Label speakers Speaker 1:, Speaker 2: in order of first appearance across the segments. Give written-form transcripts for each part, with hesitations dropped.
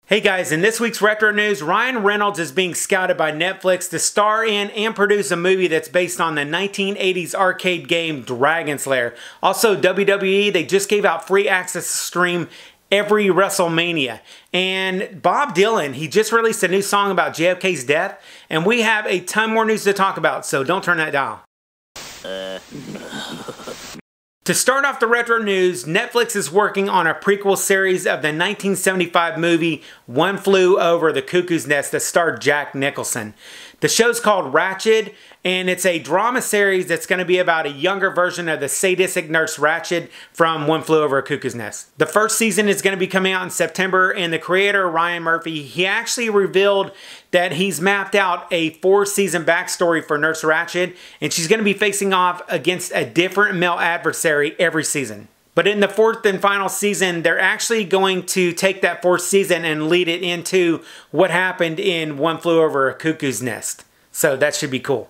Speaker 1: Hey guys, in this week's Retro News, Ryan Reynolds is being scouted by Netflix to star in and produce a movie that's based on the 1980s arcade game Dragon's Lair. Also, WWE, they just gave out free access to stream every WrestleMania. And Bob Dylan, he just released a new song about JFK's death, and we have a ton more news to talk about, so don't turn that dial. To start off the retro news, Netflix is working on a prequel series of the 1975 movie One Flew Over the Cuckoo's Nest that starred Jack Nicholson. The show's called Ratched, and it's a drama series that's going to be about a younger version of the sadistic nurse Ratched from One Flew Over a Cuckoo's Nest. The first season is going to be coming out in September, and the creator, Ryan Murphy, he actually revealed that he's mapped out a 4-season backstory for Nurse Ratched, and she's going to be facing off against a different male adversary every season. But in the 4th and final season, they're actually going to take that 4th season and lead it into what happened in One Flew Over a Cuckoo's Nest. So that should be cool.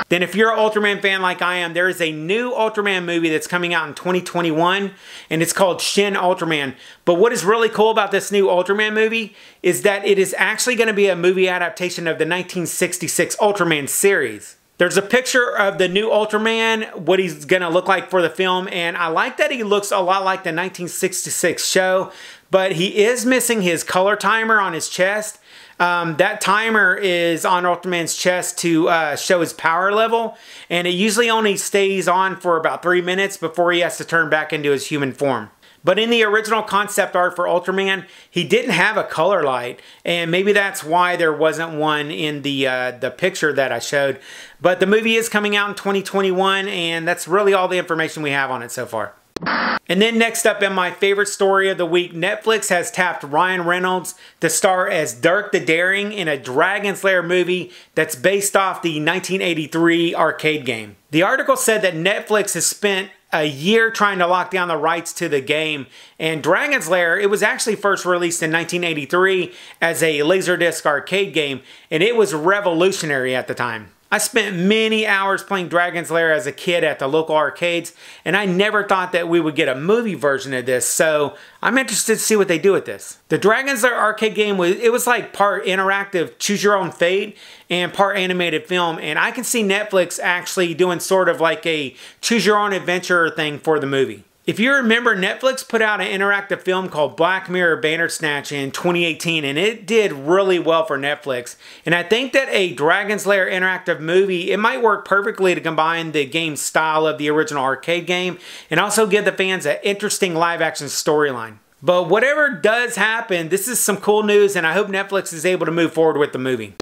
Speaker 1: Then if you're an Ultraman fan like I am, there is a new Ultraman movie that's coming out in 2021, and it's called Shin Ultraman. But what is really cool about this new Ultraman movie is that it is actually going to be a movie adaptation of the 1966 Ultraman series. There's a picture of the new Ultraman, what he's going to look like for the film, and I like that he looks a lot like the 1966 show, but he is missing his color timer on his chest. That timer is on Ultraman's chest to show his power level, and it usually only stays on for about 3 minutes before he has to turn back into his human form. But in the original concept art for Ultraman, he didn't have a color light, and maybe that's why there wasn't one in the picture that I showed. But the movie is coming out in 2021, and that's really all the information we have on it so far. And then next up in my favorite story of the week, Netflix has tapped Ryan Reynolds to star as Dirk the Daring in a Dragon's Lair movie that's based off the 1983 arcade game. The article said that Netflix has spent a year trying to lock down the rights to the game, and Dragon's Lair, it was actually first released in 1983 as a Laserdisc arcade game, and it was revolutionary at the time. I spent many hours playing Dragon's Lair as a kid at the local arcades, and I never thought that we would get a movie version of this, so I'm interested to see what they do with this. The Dragon's Lair arcade game, was like part interactive choose your own fate and part animated film, and I can see Netflix actually doing sort of like a choose your own adventure thing for the movie. If you remember, Netflix put out an interactive film called Black Mirror Bandersnatch in 2018, and it did really well for Netflix. And I think that a Dragon's Lair interactive movie, it might work perfectly to combine the game style of the original arcade game and also give the fans an interesting live-action storyline. But whatever does happen, this is some cool news, and I hope Netflix is able to move forward with the movie.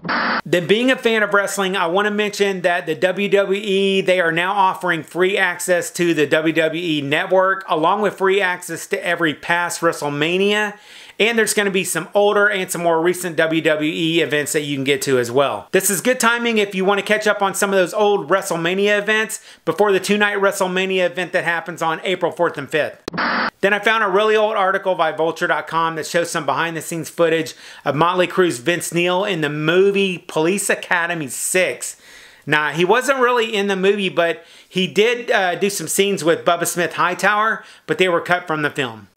Speaker 1: Then, being a fan of wrestling, I want to mention that the WWE, they are now offering free access to the WWE Network, along with free access to every past WrestleMania. And there's going to be some older and some more recent WWE events that you can get to as well. This is good timing if you want to catch up on some of those old WrestleMania events before the 2-night WrestleMania event that happens on April 4th and 5th. Then I found a really old article by Vulture.com that shows some behind-the-scenes footage of Motley Crue's Vince Neil in the movie Police Academy 6. Now, he wasn't really in the movie, but he did do some scenes with Bubba Smith Hightower, but they were cut from the film.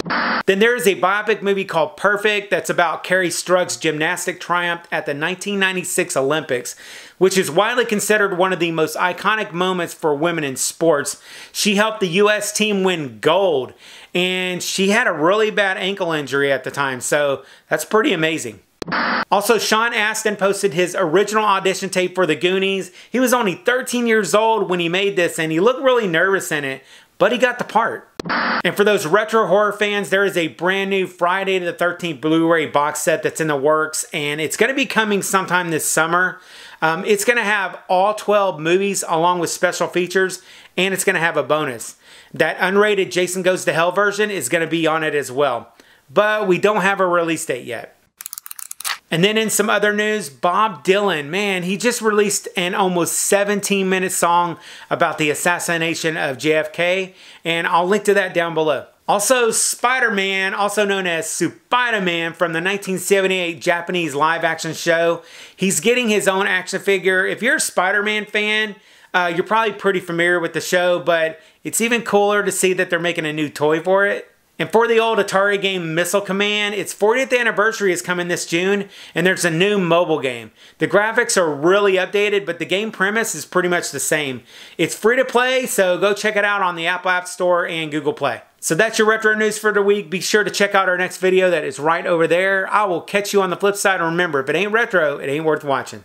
Speaker 1: Then there is a biopic movie called Perfect that's about Carrie Strug's gymnastic triumph at the 1996 Olympics, which is widely considered one of the most iconic moments for women in sports. She helped the U.S. team win gold, and she had a really bad ankle injury at the time, so that's pretty amazing. Also, Sean Astin posted his original audition tape for the Goonies. He was only 13 years old when he made this, and he looked really nervous in it, but he got the part. And for those retro horror fans, there is a brand new Friday the 13th Blu-ray box set that's in the works, and it's going to be coming sometime this summer. It's going to have all 12 movies along with special features, and it's going to have a bonus. That unrated Jason Goes to Hell version is going to be on it as well. But we don't have a release date yet. And then in some other news, Bob Dylan, man, he just released an almost 17-minute song about the assassination of JFK, and I'll link to that down below. Also, Spider-Man, also known as Spider-Man from the 1978 Japanese live-action show, he's getting his own action figure. If you're a Spider-Man fan, you're probably pretty familiar with the show, but it's even cooler to see that they're making a new toy for it. And for the old Atari game Missile Command, its 40th anniversary is coming this June, and there's a new mobile game. The graphics are really updated, but the game premise is pretty much the same. It's free to play, so go check it out on the Apple App Store and Google Play. So that's your retro news for the week. Be sure to check out our next video that is right over there. I will catch you on the flip side, and remember, if it ain't retro, it ain't worth watching.